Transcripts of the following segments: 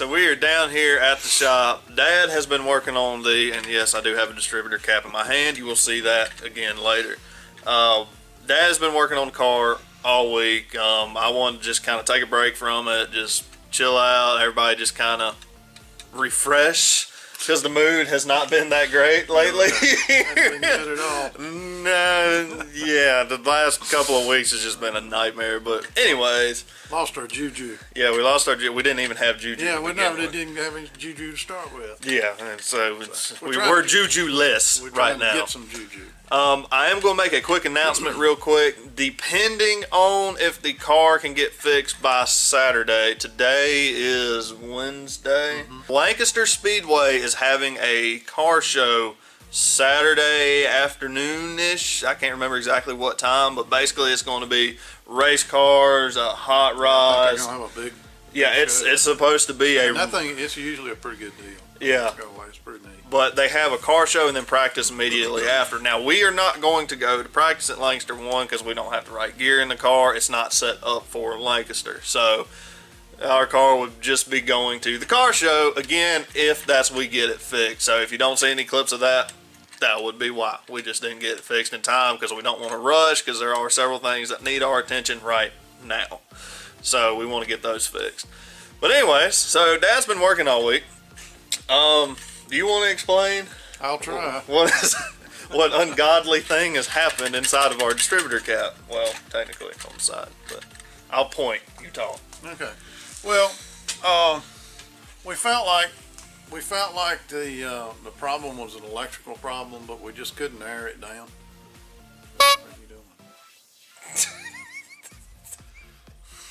so we are down here at the shop. Dad has been working on and yes, I do have a distributor cap in my hand. You will see that again later. Dad has been working on the car all week. I wanted to just kind of take a break from it, just chill out, everybody just kind of refresh, because the mood has not been that great lately. Hasn't been good at all. No, yeah, the last couple of weeks has just been a nightmare. But anyways, Lost our juju. yeah, we lost our. We didn't even have juju. Yeah, to we begin never with. didn't have any juju to start with. Yeah, and so We're we're juju-less We're right trying now. to get some juju. I am going to make a quick announcement real quick. Depending on if the car can get fixed by Saturday, today is Wednesday. Lancaster Speedway is having a car show Saturday afternoon-ish. I can't remember exactly what time, but basically it's going to be race cars, hot They're rods. gonna have a big. Yeah, it's supposed to be And I think it's usually a pretty good deal. yeah. Go away, it's pretty neat. But they have a car show and then practice immediately after. Now, we are not going to go to practice at Lancaster 1 because we don't have the right gear in the car. It's not set up for Lancaster. So, our car would just be going to the car show, again, if we get it fixed. So, if you don't see any clips of that, that would be why. We just didn't get it fixed in time because we don't want to rush, because there are several things that need our attention right now. So, we want to get those fixed. But anyways, so Dad's been working all week. Do you want to explain I'll try. what ungodly thing has happened inside of our distributor cap? Well, technically on the side, but I'll point. You talk. Okay. Well, we felt like the problem was an electrical problem, but we just couldn't narrow it down. What are you doing?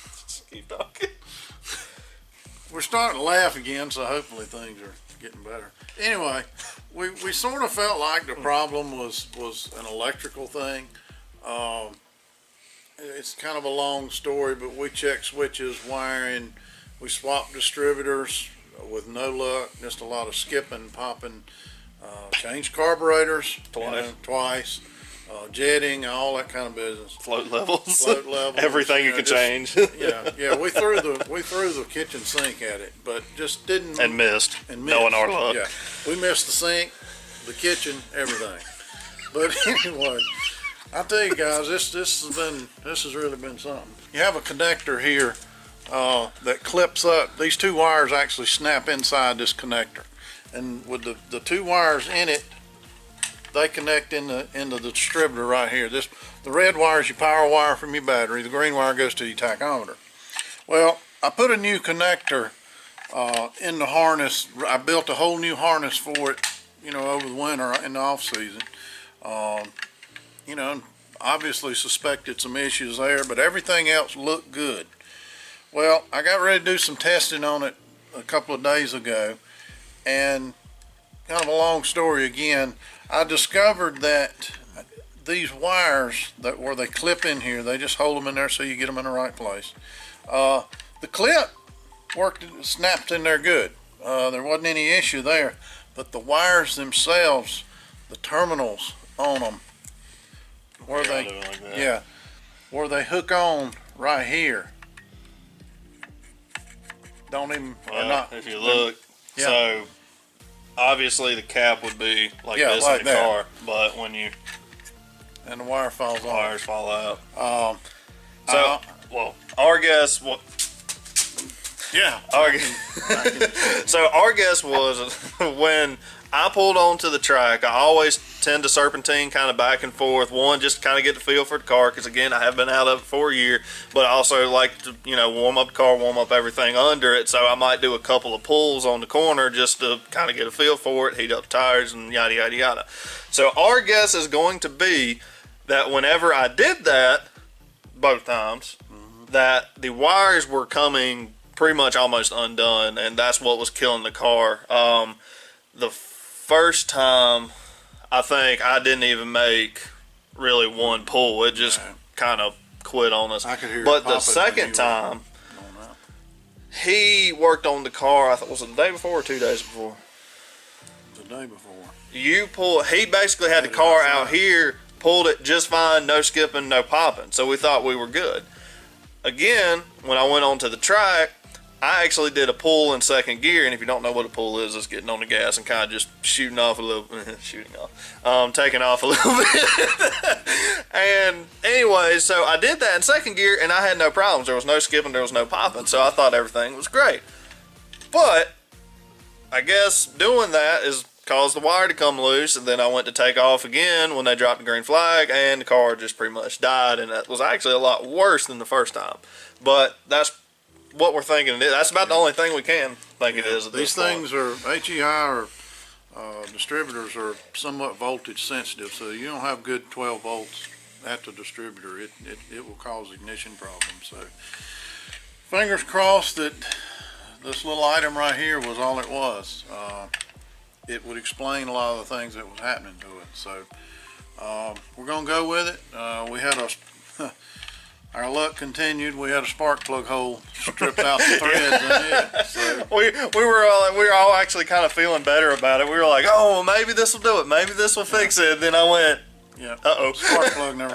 Just keep talking. We're starting to laugh again, so hopefully things are getting better. Anyway, we sort of felt like the problem was an electrical thing. It's kind of a long story, but we checked switches, wiring, we swapped distributors with no luck, just a lot of skipping, popping, changed carburetors twice, jetting, all that kind of business. Float levels. Float levels. Everything you can just- change. Yeah. We threw the kitchen sink at it, but just didn't and missed. and Knowing missed. our luck. Yeah, we missed the sink, the kitchen, everything. But anyway, I tell you guys, this has really been something. You have a connector here that clips up. These two wires actually snap inside this connector, and with the two wires in it, they connect into the distributor right here. The red wire is your power wire from your battery. The green wire goes to your tachometer. Well, I put a new connector in the harness. I built a whole new harness for it, over the winter in the off season. Obviously suspected some issues there, but everything else looked good. Well, I got ready to do some testing on it a couple of days ago, and kind of a long story again, I discovered that these wires where they clip in here, they just hold them in there so you get them in the right place. The clip snapped in there good. There wasn't any issue there, but the wires themselves, the terminals on them, where they hook on right here, don't even. Well, if you look, Yeah. so obviously the cap would be like Yeah, this like in the that. car, but when you and the wire falls off. wires fall out. So, Well, our guess. Well, yeah. So our guess was when I pulled onto the track, I always tend to serpentine kind of back and forth. One, just to kind of get the feel for the car, because again, I have been out of it for a year, but I also like to, warm up the car, warm up everything under it. So I might do a couple of pulls on the corner just to kind of get a feel for it, heat up tires, and yada, yada, yada. So our guess is going to be that whenever I did that, both times, that the wires were coming pretty much almost undone, and that's what was killing the car. The first time, I think I didn't even make really one pull. It just kind of quit on us. I could hear it but the popping second time, he worked on the car, I thought, was it the day before or 2 days before? The day before. He basically had the car out here, pulled it just fine, no skipping, no popping. So we thought we were good. Again, when I went onto the track, I actually did a pull in second gear, and if you don't know what a pull is, it's getting on the gas and kind of just shooting off a little, taking off a little bit. And anyway, so I did that in second gear, and I had no problems. There was no skipping, there was no popping, so I thought everything was great. But I guess doing that is caused the wire to come loose, and then I went to take off again when they dropped the green flag, and the car just pretty much died, and that was actually a lot worse than the first time. But that's what we're thinking. That's about the only thing we can think it is at this point. These things are HEI or distributors are somewhat voltage sensitive, so you don't have good 12 volts at the distributor. It will cause ignition problems. So fingers crossed that this little item right here was all it was. It would explain a lot of the things that was happening to it. So we're gonna go with it. We had our luck continued. We had a spark plug hole stripped out the threads in it. So. We were all actually kind of feeling better about it. We were like, oh, maybe this will do it. Maybe this will fix it. Then I went, uh-oh. Spark plug never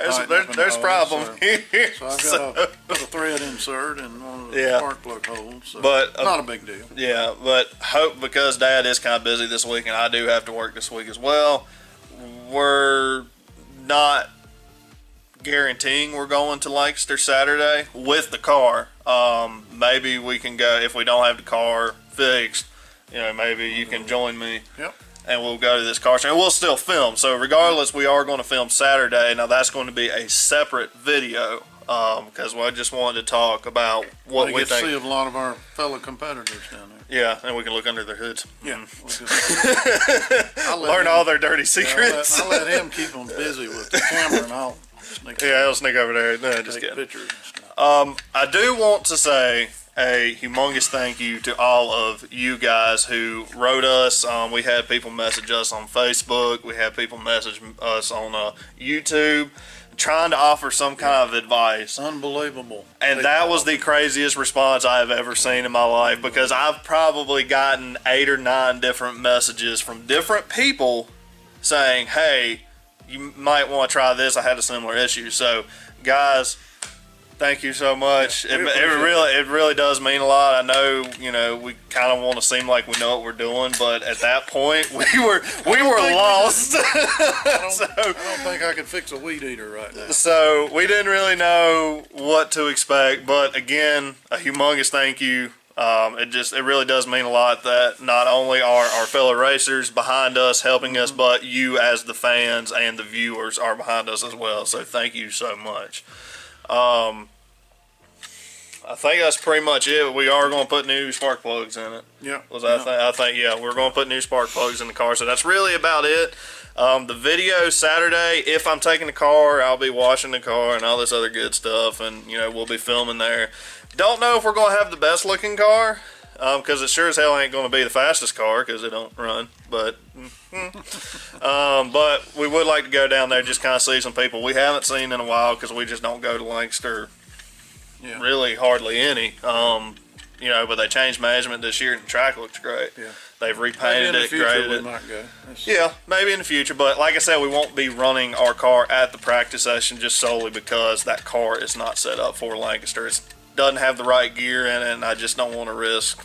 there's problem here. So I've got a thread insert in one of the spark plug holes. So but not a big deal. Yeah, but hope, because Dad is kind of busy this week and I do have to work this week as well, we're not guaranteeing we're going to Lancaster Saturday with the car. Maybe we can go if we don't have the car fixed. Maybe you can join me. Yep. And we'll go to this car show. And we'll still film. So regardless, we are going to film Saturday. Now that's going to be a separate video because I just wanted to talk about what we think. See a lot of our fellow competitors down there. Yeah, and we can look under their hoods. Yeah. Learn all their dirty secrets. I'll let him keep them busy with the camera, and I'll sneak. I'll sneak over there. No, just take kidding. Pictures and stuff. I do want to say a humongous thank you to all of you guys who wrote us. We had people message us on Facebook. We had people message us on YouTube trying to offer some kind of advice. Unbelievable. And that was the craziest response I have ever seen in my life, because I've probably gotten 8 or 9 different messages from different people saying, hey, you might want to try this. I had a similar issue. So, guys, thank you so much. Yeah, it really does mean a lot. I know, we kind of want to seem like we know what we're doing, but at that point, we were lost. I don't think I could fix a weed eater right now. So we didn't really know what to expect, but again, a humongous thank you. It really does mean a lot that not only are our fellow racers behind us helping us, but you as the fans and the viewers are behind us as well. So thank you so much. I think that's pretty much it. We are going to put new spark plugs in it. Yeah. I think we're going to put new spark plugs in the car. So that's really about it. The video Saturday, if I'm taking the car, I'll be washing the car and all this other good stuff, and we'll be filming there. Don't know if we're going to have the best looking car, because it sure as hell ain't going to be the fastest car because it don't run. But but we would like to go down there, just kind of see some people we haven't seen in a while, because we just don't go to Lancaster really hardly any. But they changed management this year and the track looks great. Yeah. They've repainted it, graded it. Yeah, maybe in the future. But like I said, we won't be running our car at the practice session just solely because that car is not set up for Lancaster. It doesn't have the right gear in it, and I just don't want to risk,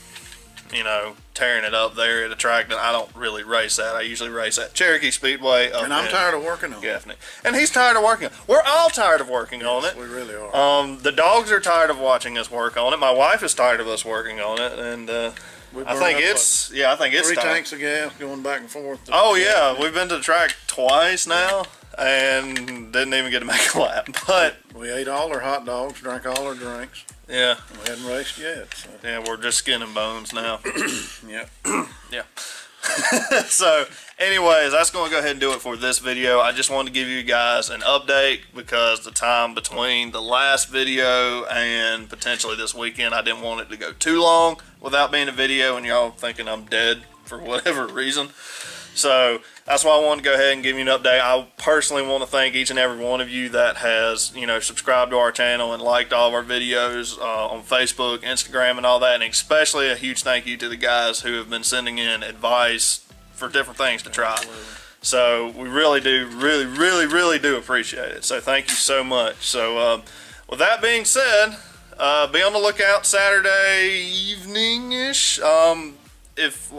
tearing it up there at a track that I don't really race at. I usually race at Cherokee Speedway. And I'm tired of working on it. And he's tired of working on it. We're all tired of working on it. We really are. The dogs are tired of watching us work on it. My wife is tired of us working on it, and I think it's 3 tanks of gas going back and forth. Oh yeah, we've been to the track twice now and didn't even get to make a lap. But we ate all our hot dogs, drank all our drinks. Yeah. We hadn't raced yet. So. Yeah, we're just skin and bones now. Yeah. Yeah. So, anyways, that's going to go ahead and do it for this video. I just wanted to give you guys an update because the time between the last video and potentially this weekend, I didn't want it to go too long without being a video and y'all thinking I'm dead for whatever reason. So that's why I wanted to go ahead and give you an update. I personally want to thank each and every one of you that has, subscribed to our channel and liked all of our videos on Facebook, Instagram, and all that. And especially a huge thank you to the guys who have been sending in advice for different things to try. So we really do, really do appreciate it. So thank you so much. So with that being said, Be on the lookout Saturday evening-ish. If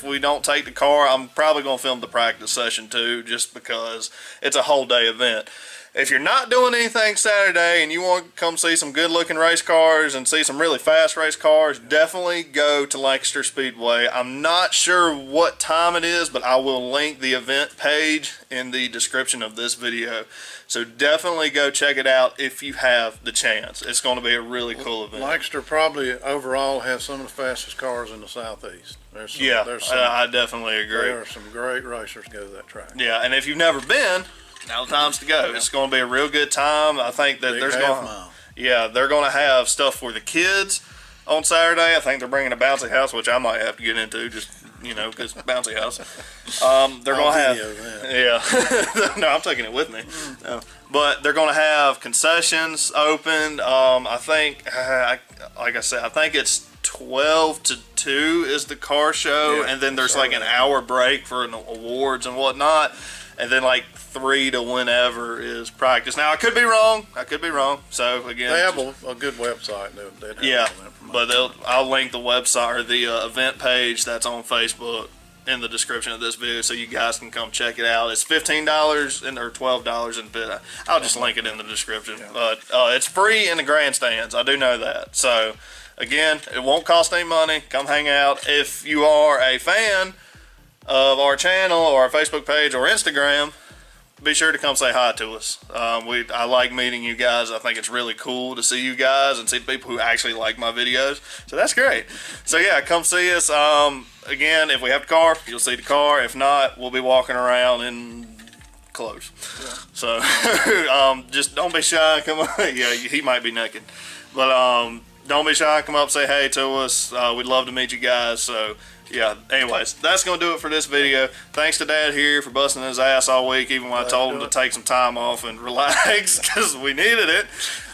we don't take the car, I'm probably going to film the practice session too, just because it's a whole day event. If you're not doing anything Saturday and you want to come see some good looking race cars and see some really fast race cars, definitely go to Lancaster Speedway. I'm not sure what time it is, but I will link the event page in the description of this video. So definitely go check it out if you have the chance. It's going to be a really cool event. Lancaster probably overall has some of the fastest cars in the Southeast. I definitely agree. There are some great racers go to that track. Yeah, and if you've never been, now the time's to go. It's going to be a real good time. I think that they're going to have stuff for the kids on Saturday. I think they're bringing a bouncy house, which I might have to get into, just because bouncy house. They're going to have, no, I'm taking it with me. But they're going to have concessions opened. I think, like I said, I think it's 12 to 2 is the car show, and then there's like an hour break for awards and whatnot. And then like 3 to whenever is practice. Now I could be wrong. So again, they have a good website. I'll link the website or the event page that's on Facebook in the description of this video, so you guys can come check it out. It's $15 or $12 in bid. I'll just link it in the description. But it's free in the grandstands. I do know that. So again, it won't cost any money. Come hang out. If you are a fan of our channel or our Facebook page or Instagram, be sure to come say hi to us. I like meeting you guys. I think it's really cool to see you guys and see the people who actually like my videos. So that's great. So yeah, come see us. Again, if we have the car, you'll see the car. If not, we'll be walking around in clothes. So just don't be shy. Come on. Yeah, he might be naked, but don't be shy. Come up, say hey to us. We'd love to meet you guys. So yeah, anyways, that's going to do it for this video. Thanks to Dad here for busting his ass all week, even when I told him to take some time off and relax, because we needed it.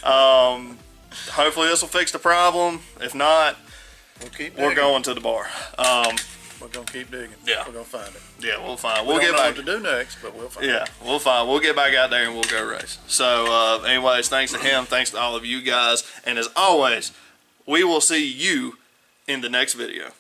Hopefully this will fix the problem. If not, we're going to the bar. We're going to keep digging. Yeah. We're going to find it. Yeah, we'll find it. We'll get back. What to do next, but we'll find it. Yeah, we'll find it. We'll get back out there and we'll go race. So anyways, thanks to him. Thanks to all of you guys. And as always, we will see you in the next video.